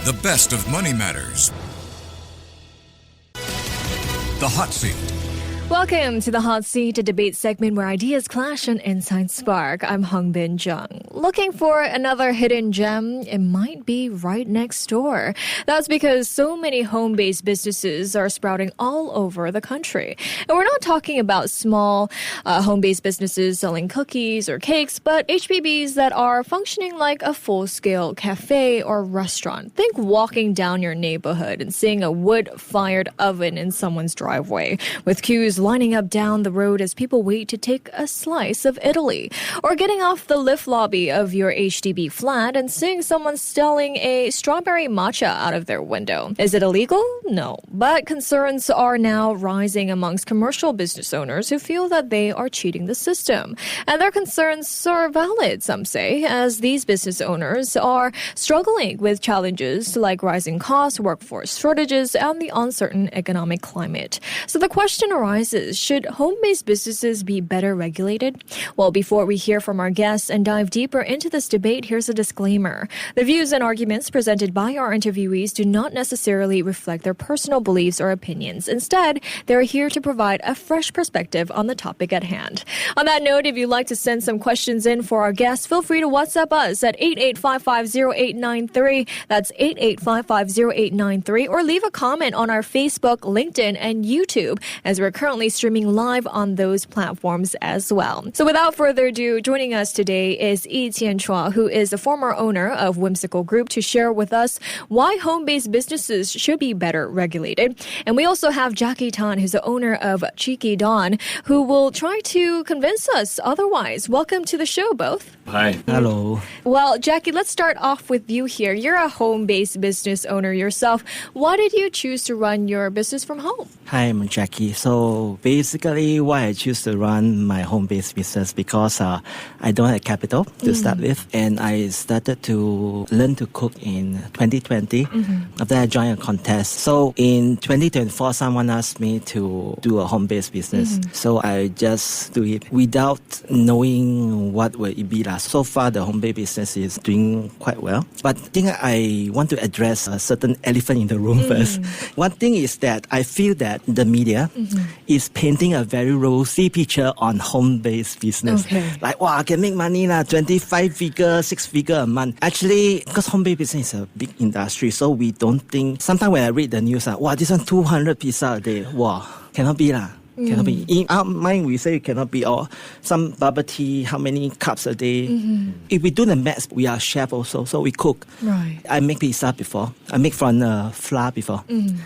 the best of Money Matters. The Hot Seat. Welcome to the Hot Seat, a debate segment where ideas clash and insights spark. I'm Hongbin Jeong. Looking for another hidden gem? It might be right next door. That's because so many home-based businesses are sprouting all over the country. And we're not talking about small home-based businesses selling cookies or cakes, but HBBs that are functioning like a full-scale cafe or restaurant. Think walking down your neighborhood and seeing a wood-fired oven in someone's driveway with queues lining up down the road as people wait to take a slice of Italy. Or getting off the lift lobby of your HDB flat and seeing someone selling a strawberry matcha out of their window. Is it illegal? No. But concerns are now rising amongst commercial business owners who feel that they are cheating the system. And their concerns are valid, some say, as these business owners are struggling with challenges like rising costs, workforce shortages, and the uncertain economic climate. So the question arises, should home-based businesses be better regulated? Well, before we hear from our guests and dive deeper into this debate, here's a disclaimer. The views and arguments presented by our interviewees do not necessarily reflect their personal beliefs or opinions. Instead, they're here to provide a fresh perspective on the topic at hand. On that note, if you'd like to send some questions in for our guests, feel free to WhatsApp us at 88550893. That's 88550893. Or leave a comment on our Facebook, LinkedIn, and YouTube, as we're currently streaming live on those platforms as well. So without further ado, joining us today is Ee Chien Chua, who is the former owner of Whimsical Group, to share with us why home-based businesses should be better regulated. And we also have Jacky who's the owner of Cheeky Dawn, who will try to convince us otherwise. Welcome to the show, both. Hi. Hello. Well, Jacky, let's start off with you here. You're a home-based business owner yourself. Why did you choose to run your business from home? Hi, I'm Jacky. So basically why I choose to run my home-based business because I don't have capital to start with, and I started to learn to cook in 2020 after I joined a contest. So in 2024, someone asked me to do a home-based business. So I just do it without knowing what will it be. So far, the home-based business is doing quite well. But I think I want to address a certain elephant in the room first. One thing is that I feel that the media is painting a very rosy picture on home-based business. Like, wow, I can make money, 25-figure, 6-figure a month. Actually, because home-based business is a big industry, so we don't think, sometimes when I read the news, wow, this one 200 pizza a day. Wow, cannot be lah. Cannot be. In our mind, we say it cannot be. Or some bubble tea, how many cups a day. If we do the maths, we are chef also, so we cook. Right. I make pizza before. I make from flour before.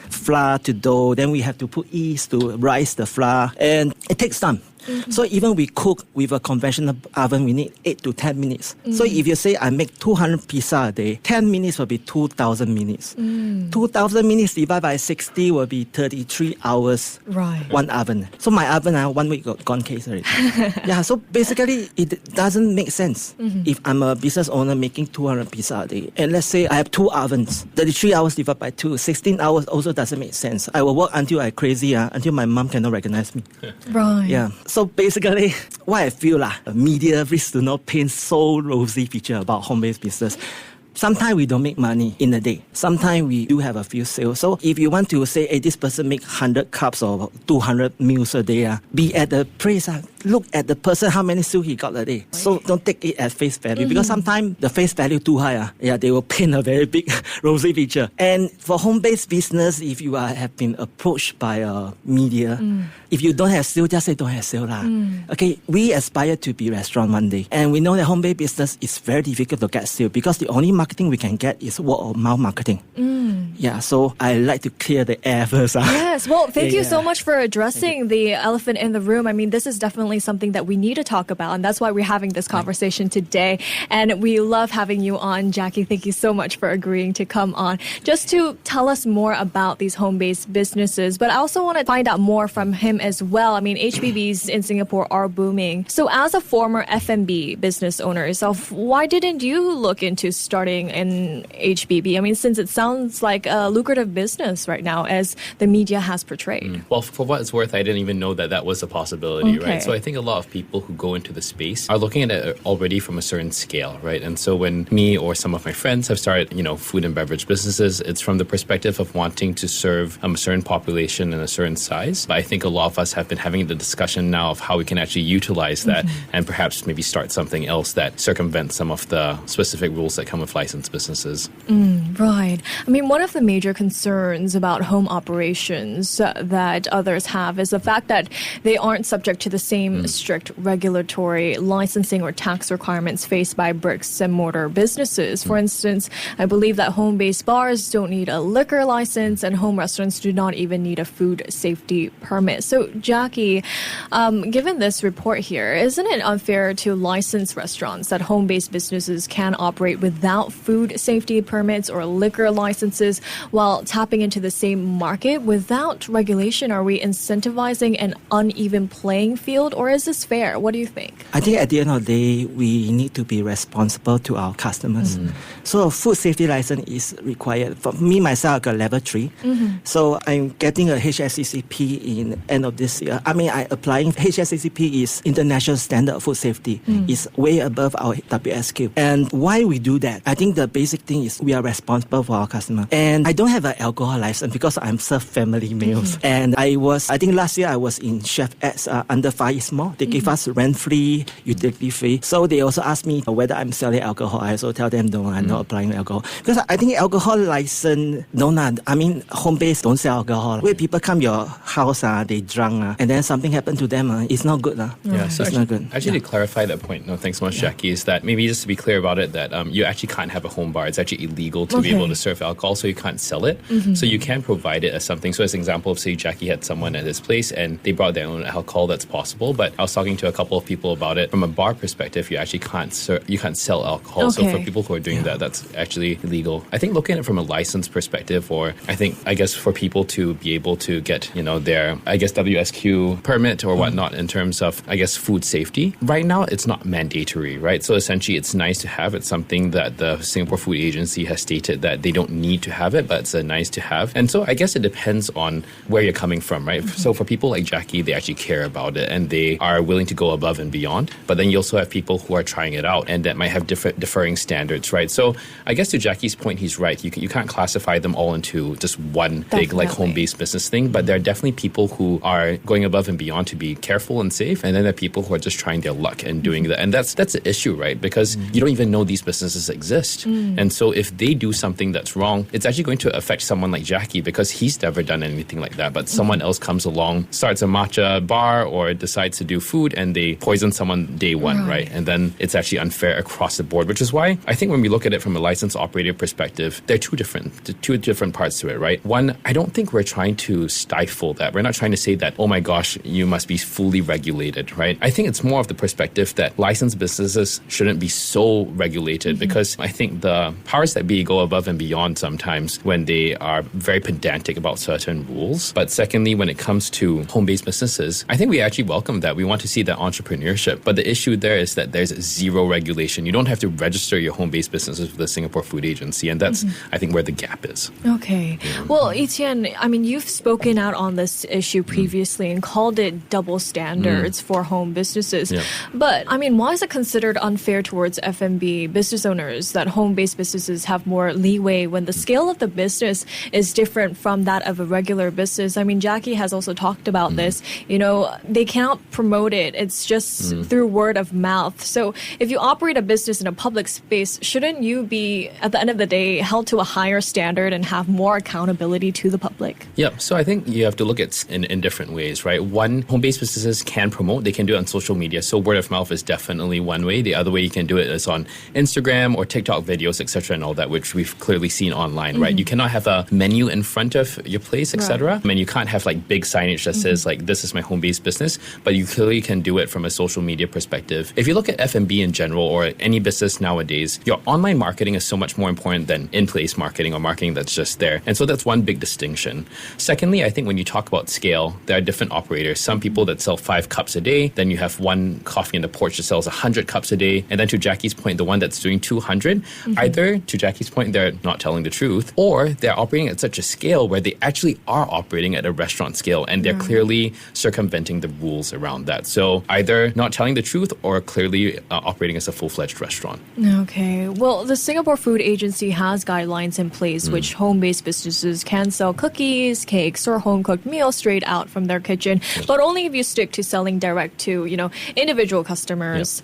Flour to dough. Then we have to put yeast to rise the flour. And it takes time. So even we cook with a conventional oven, we need 8 to 10 minutes. So if you say I make 200 pizza a day, 10 minutes will be 2,000 minutes. 2,000 minutes divided by 60 will be 33 hours. Right. One oven. So my oven, 1 week gone case already. Yeah, so basically it doesn't make sense. If I'm a business owner making 200 pizza a day, and let's say I have 2 ovens, 33 hours divided by 2, 16 hours also doesn't make sense. I will work until I'm crazy, until my mom cannot recognize me. Right. Yeah. So basically, what I feel media please do not paint so rosy picture about home-based business. Sometimes we don't make money in a day. Sometimes we do have a few sales. So if you want to say, hey, this person make 100 cups or 200 meals a day, be at the place, look at the person, how many sales he got a day. So don't take it as face value because sometimes the face value too high. They will paint a very big rosy picture. And for home-based business, if you have been approached by media, if you don't have sales, just say don't have sales. Okay, we aspire to be restaurant one day. And we know that home-based business is very difficult to get sales because the only marketing we can get is word of mouth marketing. Yeah, so I like to clear the air first. Yes, well, thank you so much for addressing the elephant in the room. I mean, this is definitely something that we need to talk about, and that's why we're having this conversation today. And we love having you on, Jacky. Thank you so much for agreeing to come on, just to tell us more about these home-based businesses. But I also want to find out more from him as well. I mean, HBBs in Singapore are booming. So as a former F&B business owner yourself, why didn't you look into starting an HBB? I mean, since it sounds like lucrative business right now, as the media has portrayed. Well, for what it's worth, I didn't even know that that was a possibility, Okay. right? So I think a lot of people who go into the space are looking at it already from a certain scale, right? And so when me or some of my friends have started, food and beverage businesses, it's from the perspective of wanting to serve a certain population in a certain size. But I think a lot of us have been having the discussion now of how we can actually utilize that and perhaps maybe start something else that circumvents some of the specific rules that come with licensed businesses. Right. I mean, one of the major concerns about home operations that others have is the fact that they aren't subject to the same strict regulatory licensing or tax requirements faced by bricks and mortar businesses. For instance, I believe that home-based bars don't need a liquor license and home restaurants do not even need a food safety permit. So, Jacky, given this report here, isn't it unfair to licensed restaurants that home-based businesses can operate without food safety permits or liquor licenses while tapping into the same market? Without regulation, are we incentivizing an uneven playing field, or is this fair? What do you think? I think at the end of the day, we need to be responsible to our customers. So a food safety license is required. For me, myself, I got level 3. So I'm getting a HSCCP in end of this year. I mean, I applying HSCCP is international standard of food safety. It's way above our WSQ. And why we do that? I think the basic thing is we are responsible for our customer. And I don't have an alcohol license because I'm serve family meals. And I think last year I was in Chef X under Far East Mall. They give us rent-free, utility-free. So they also asked me whether I'm selling alcohol. I also tell them, no, I'm not applying alcohol. Because I think alcohol license, home-based don't sell alcohol. Where people come your house, they drunk, and then something happened to them, it's not good. Yeah, so it's not good. Actually, to clarify that point, thanks so much, Jacky, is that maybe just to be clear about it, that you actually can't have a home bar. It's actually illegal to be able to serve alcohol, so you can't sell it. So you can provide it as something. So as an example of, say, Jacky had someone at his place and they brought their own alcohol, that's possible. But I was talking to a couple of people about it. From a bar perspective, you actually can't sell alcohol. So for people who are doing that, that's actually illegal. I think looking at it from a license perspective, or I guess for people to be able to get, their, WSQ permit or whatnot in terms of, food safety. Right now, it's not mandatory, right? So essentially, it's nice to have. It's something that the Singapore Food Agency has stated that they don't need to have it, but it's a nice to have. And so I guess it depends on where you're coming from, right? So for people like Jacky, they actually care about it and they are willing to go above and beyond. But then you also have people who are trying it out and that might have differing standards, right? So I guess to Jacky's point, he's right. You can't classify them all into just one big home-based business thing, but there are definitely people who are going above and beyond to be careful and safe, and then there are people who are just trying their luck and doing that. And that's the issue, right? Because you don't even know these businesses exist. And so if they do something that's wrong, it's actually going to affect someone like Jacky because he's never done anything like that. But someone else comes along, starts a matcha bar or decides to do food, and they poison someone day one, right? And then it's actually unfair across the board, which is why I think when we look at it from a licensed operator perspective, there are two different parts to it, right? One, I don't think we're trying to stifle that. We're not trying to say that, oh my gosh, you must be fully regulated, right? I think it's more of the perspective that licensed businesses shouldn't be so regulated because I think the powers that be go above and beyond sometimes when they are very pedantic about certain rules. But secondly, when it comes to home-based businesses, I think we actually welcome that. We want to see that entrepreneurship. But the issue there is that there's zero regulation. You don't have to register your home-based businesses with the Singapore Food Agency. And that's, I think, where the gap is. Okay. Well, Ee Chien, I mean, you've spoken out on this issue previously and called it double standards for home businesses. Yeah. But, I mean, why is it considered unfair towards F&B business owners that home-based businesses have more leeway when the scale of the business is different from that of a regular business? I mean, Jacky has also talked about this. They cannot promote it. It's just through word of mouth. So if you operate a business in a public space, shouldn't you be, at the end of the day, held to a higher standard and have more accountability to the public? Yeah, so I think you have to look at it in different ways, right? One, home-based businesses can promote. They can do it on social media. So word of mouth is definitely one way. The other way you can do it is on Instagram or TikTok videos, etc. and all that, which we've clearly seen online, right? You cannot have a menu in front of your place, etc. I mean, you can't have like big signage that says like, this is my home-based business, but you clearly can do it from a social media perspective. If you look at F&B in general or any business nowadays, your online marketing is so much more important than in-place marketing or marketing that's just there. And so that's one big distinction. Secondly, I think when you talk about scale, there are different operators. Some people that sell 5 cups a day, then you have one coffee on the porch that sells 100 cups a day. And then to Jacky's point, the one that's doing 200, either to Jacky's point, they're not telling the truth, or they're operating at such a scale where they actually are operating at a restaurant scale and they're clearly circumventing the rules around that. So either not telling the truth or clearly operating as a full-fledged restaurant. Okay. Well, the Singapore Food Agency has guidelines in place which home-based businesses can sell cookies, cakes, or home-cooked meals straight out from their kitchen, but only if you stick to selling direct to, individual customers,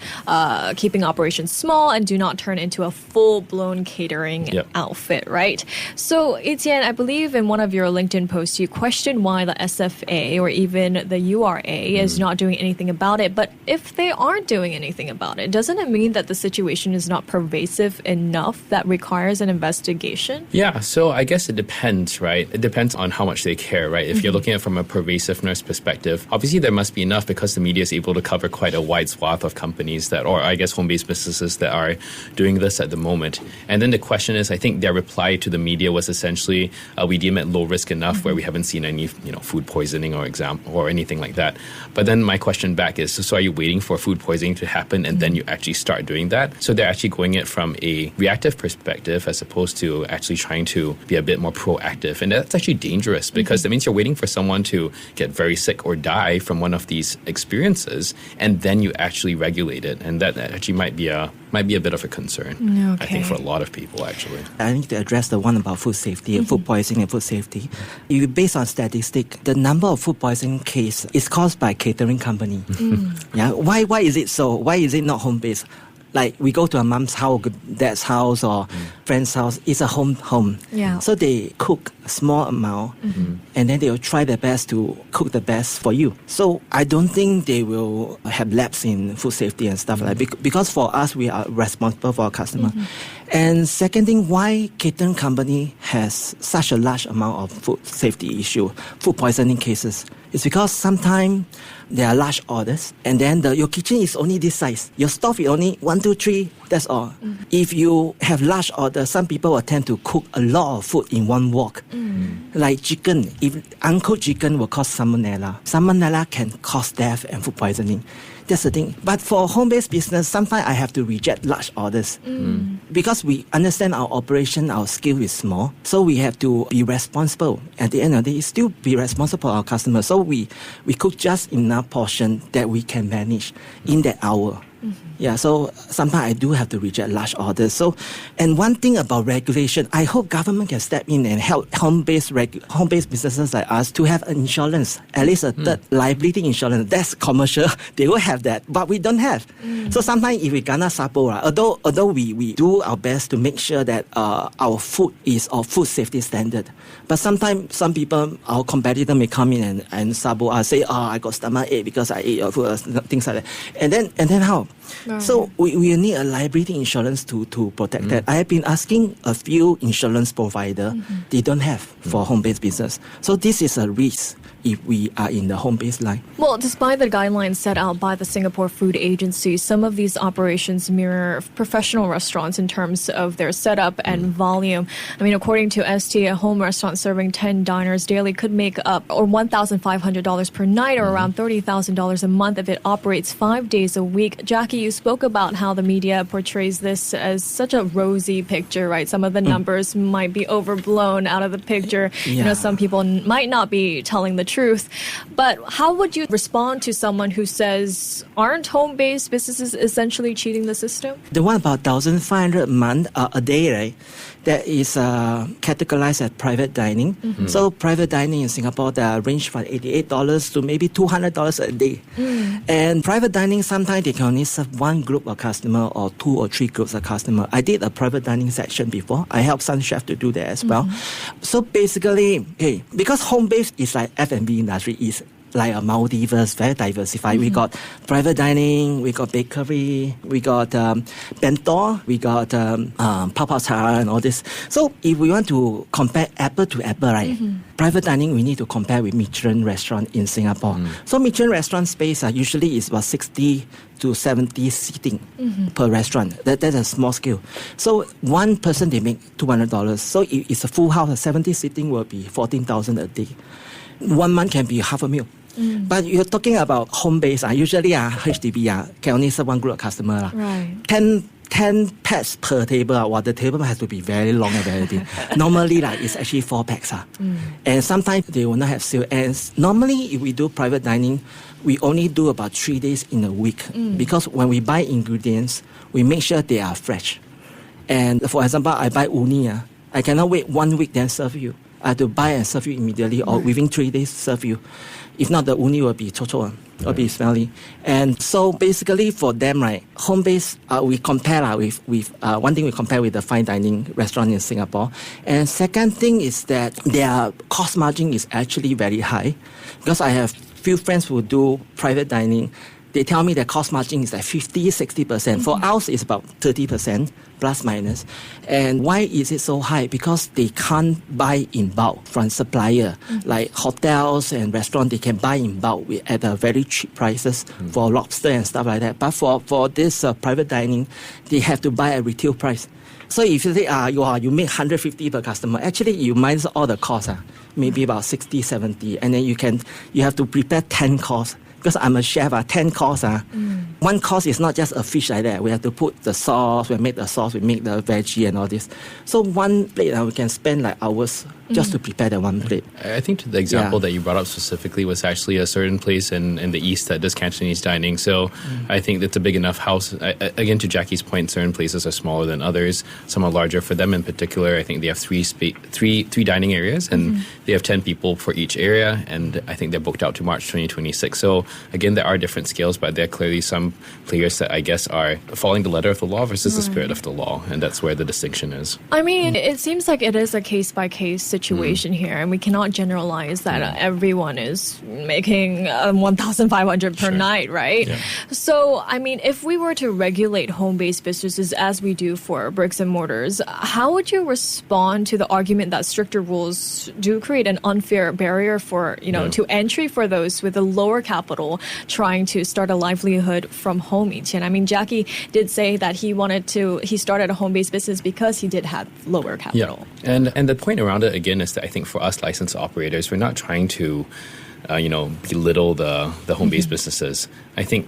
keeping operations small, and do not turn into a full-blown catering outfit, right? So, Ee Chien, I believe in one of your LinkedIn posts, you questioned why the SFA or even the URA is not doing anything about it. But if they aren't doing anything about it, doesn't it mean that the situation is not pervasive enough that requires an investigation? Yeah, so I guess it depends, right? It depends on how much they care, right? If you're looking at it from a pervasiveness perspective, obviously there must be enough because the media is able to cover quite a wide swath of companies or I guess home-based businesses that are doing this at the moment. And then the question is, I think their reply to the media was essentially, we deem it low risk enough where we haven't seen any, food poisoning or anything like that. But then my question back is, so are you waiting for food poisoning to happen and then you actually start doing that? So they're actually going it from a reactive perspective as opposed to actually trying to be a bit more proactive. And that's actually dangerous because that means you're waiting for someone to get very sick or die from one of these experiences and then you actually regulate it. And that actually might be a bit of a concern, I think, for a lot of people, actually. I need to address the one about food safety, food poisoning and food safety. If based on statistics, the number of food poisoning case is caused by catering company. Yeah, why is it so? Why is it not home-based? Like we go to a mom's house, dad's house, or friend's house. It's a home. Yeah. So they cook a small amount, and then they will try their best to cook the best for you. So I don't think they will have lapse in food safety and stuff like that. Because for us, we are responsible for our customer. And second thing, why catering company has such a large amount of food safety issue, food poisoning cases, is because sometimes there are large orders, and then your kitchen is only this size. Your stove is only 1, 2, 3. That's all. If you have large orders, some people will tend to cook a lot of food in one wok. Like chicken, if uncooked chicken will cause salmonella. Salmonella can cause death and food poisoning. That's the thing. But for home-based business, sometimes I have to reject large orders. Because we understand our operation, our scale is small. So we have to be responsible. At the end of the day, still be responsible for our customers. So we cook just enough portion that we can manage in that hour. Yeah, so sometimes I do have to reject large orders. So, and one thing about regulation, I hope government can step in and help home-based businesses like us to have an insurance, at least a third liability insurance. That's commercial. They will have that, but we don't have. So sometimes if we gonna sabo, although we do our best to make sure that our food is of food safety standard, but sometimes some people, our competitor may come in and sabo, say, I got stomachache because I ate your food, things like that. And then how? Right. So we need a liability insurance to protect that. I have been asking a few insurance providers, they don't have for home-based business. So this is a risk if we are in the home-based line. Well, despite the guidelines set out by the Singapore Food Agency, some of these operations mirror professional restaurants in terms of their setup and volume. I mean, according to ST, a home restaurant serving 10 diners daily could make up or $1,500 per night or around $30,000 a month if it operates 5 days a week. Jacky, you spoke about how the media portrays this as such a rosy picture, right? Some of the numbers might be overblown out of the picture. Yeah. Some people might not be telling the truth. But how would you respond to someone who says, aren't home-based businesses essentially cheating the system? The one about 1,500 a month, a day, right? That is categorized as private dining. So private dining in Singapore, they range from $88 to maybe $200 a day. And private dining, sometimes they can only serve one group of customer or 2 or 3 groups of customer. I did a private dining section before. I helped some chefs to do that as well. So basically, because home-based is like F&B industry is like a multiverse, very diversified. We got private dining, we got bakery, we got bento, we got papachara and all this. So if we want to compare apple to apple, right? Private dining, we need to compare with Michelin restaurant in Singapore. So Michelin restaurant space usually is about 60 to 70 seating per restaurant. That's a small scale. So one person, they make $200. So if it's a full house, 70 seating will be $14,000 a day. 1 month can be half a meal. But you're talking about home base. Usually HDB can only serve one group of customer. Right. 10 10 packs per table, the table has to be very long and very big. Normally, it's actually 4 packs. And sometimes they will not have sale. And normally, if we do private dining, we only do about 3 days in a week. Because when we buy ingredients, we make sure they are fresh. And for example, I buy uni. I cannot wait 1 week then serve you. I have to buy and serve you immediately or within 3 days serve you. If not, the uni will be chocho, will be smelly. And so basically for them, right, home base, we compare with one thing we compare with the fine dining restaurant in Singapore. And second thing is that their cost margin is actually very high. Because I have few friends who do private dining. They tell me the cost margin is like 50-60%. For ours, it's about 30%, plus minus. And why is it so high? Because they can't buy in bulk from supplier. Like hotels and restaurants, they can buy in bulk at a very cheap prices for lobster and stuff like that. But for this private dining, they have to buy at retail price. So if you say you make 150 per customer, actually you minus all the costs, maybe about 60, 70, and then you have to prepare 10 courses. Because I'm a chef, 10 course. One course is not just a fish like that. We have to put the sauce, we make the veggie and all this. So one plate, we can spend like hours just to prepare the one plate. I think the example that you brought up specifically was actually a certain place in the East that does Cantonese dining. So I think that's a big enough house. Again, to Jacky's point, certain places are smaller than others. Some are larger. For them in particular, I think they have three dining areas, and they have 10 people for each area. And I think they're booked out to March 2026. So again, there are different scales, but there are clearly some players that I guess are following the letter of the law versus the spirit of the law. And that's where the distinction is. I mean, it seems like it is a case-by-case situation here, and we cannot generalize that everyone is making 1,500 per night, right? Yeah. So, I mean, if we were to regulate home-based businesses as we do for bricks and mortars, how would you respond to the argument that stricter rules do create an unfair barrier for, to entry for those with a lower capital trying to start a livelihood from home, Ee Chien? I mean, Jacky did say that he started a home-based business because he did have lower capital. Yeah. And the point around it, again, is that I think for us licensed operators, we're not trying to, belittle the home-based businesses. I think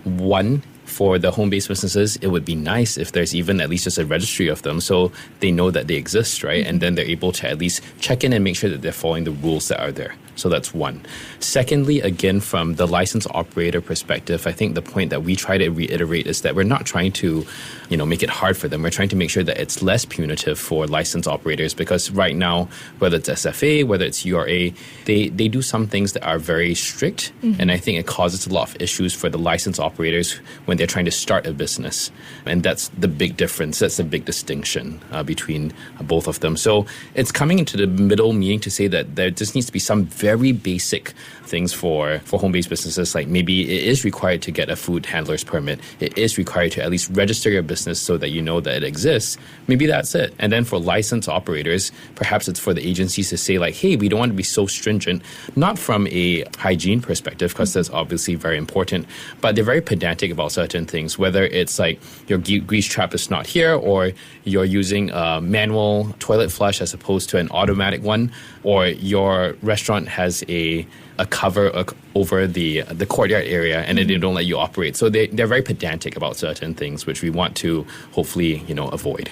for the home-based businesses, it would be nice if there's even at least just a registry of them so they know that they exist, right? And then they're able to at least check in and make sure that they're following the rules that are there. So that's one. Secondly, again, from the licensed operator perspective, I think the point that we try to reiterate is that we're not trying to, make it hard for them. We're trying to make sure that it's less punitive for licensed operators, because right now, whether it's SFA, whether it's URA, they do some things that are very strict. And I think it causes a lot of issues for the licensed operators when they're trying to start a business. And that's the big difference. That's the big distinction between both of them. So it's coming into the middle, meaning to say that there just needs to be some very basic things for home-based businesses. Like maybe it is required to get a food handler's permit. It is required to at least register your business so that you know that it exists. Maybe that's it. And then for licensed operators, perhaps it's for the agencies to say like, hey, we don't want to be so stringent, not from a hygiene perspective, because that's obviously very important, but they're very pedantic about certain things, whether it's like your grease trap is not here, or you're using a manual toilet flush as opposed to an automatic one, or your restaurant has a cover over the courtyard area and then they don't let you operate. So they're very pedantic about certain things, which we want to hopefully, avoid.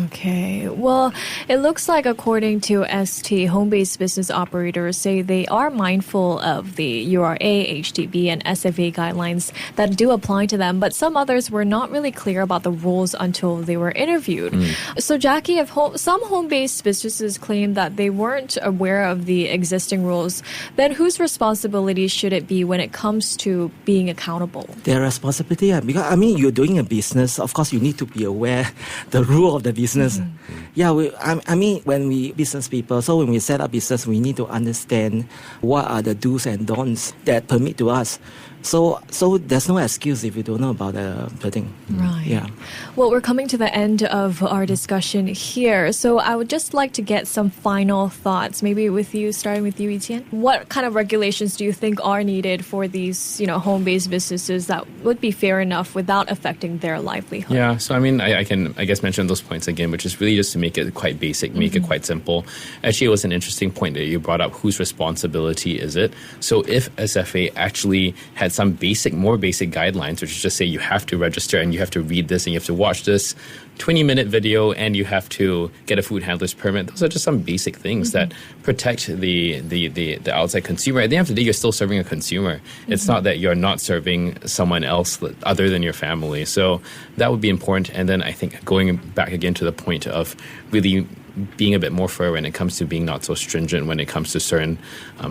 Okay. Well, it looks like according to ST, home-based business operators say they are mindful of the URA, HDB, and SFA guidelines that do apply to them, but some others were not really clear about the rules until they were interviewed. So, Jacky, if some home-based businesses claim that they weren't aware of the existing rules, then whose responsibility should it be when it comes to being accountable? Their responsibility, because you're doing a business, of course you need to be aware the rule of the business. Yeah, when we business people, so when we set up business, we need to understand what are the do's and don'ts that permit to us. So there's no excuse if you don't know about the thing. Right. Yeah. Well, we're coming to the end of our discussion here. So I would just like to get some final thoughts, maybe starting with you, Ee Chien. What kind of regulations do you think are needed for these, home-based businesses that would be fair enough without affecting their livelihood? Yeah. So, I can mention those points again, which is really just to make it quite basic, make it quite simple. Actually, it was an interesting point that you brought up. Whose responsibility is it? So if SFA actually had some more basic guidelines, which is just say you have to register and you have to read this and you have to watch this, 20-minute video and you have to get a food handler's permit. Those are just some basic things that protect the outside consumer. At the end of the day, you're still serving a consumer. It's not that you're not serving someone else other than your family. So that would be important. And then I think going back again to the point of really being a bit more fair when it comes to being not so stringent when it comes to certain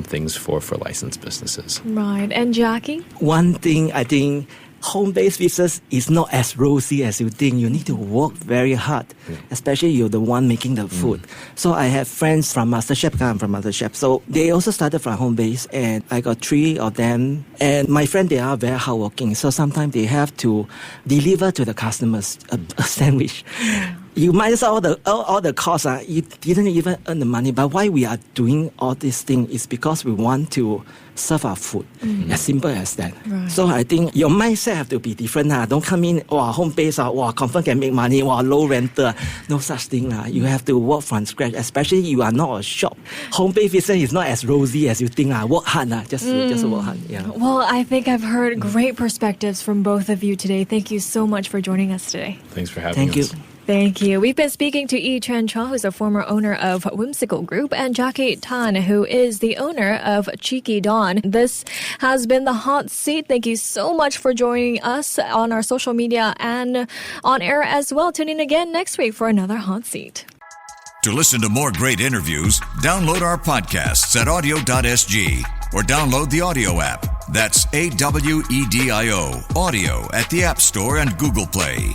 things for licensed businesses. Right. And Jacky? One thing I think home-based business is not as rosy as you think. You need to work very hard, especially you're the one making the food. So I have friends from MasterChef, I'm from MasterChef. So they also started from home-based, and I got 3 of them. And my friend, they are very hardworking. So sometimes they have to deliver to the customers a sandwich. You minus all the costs. You didn't even earn the money. But why we are doing all these things is because we want to serve our food. As simple as that. Right. So I think your mindset have to be different. Don't come in, home base, confirm can make money, low rental. No such thing. You have to work from scratch, especially you are not a shop. Home based business is not as rosy as you think. Work hard. Just work hard. Yeah. Well, I think I've heard great perspectives from both of you today. Thank you so much for joining us today. Thanks for having Thank us. you. Thank you. We've been speaking to Ee Chien Chua, who's a former owner of Whimsical Group, and Jacky Tan, who is the owner of Cheeky Dawn. This has been The Hot Seat. Thank you so much for joining us on our social media and on air as well. Tune in again next week for another Hot Seat. To listen to more great interviews, download our podcasts at audio.sg or download the audio app. That's AWEDIO, audio at the App Store and Google Play.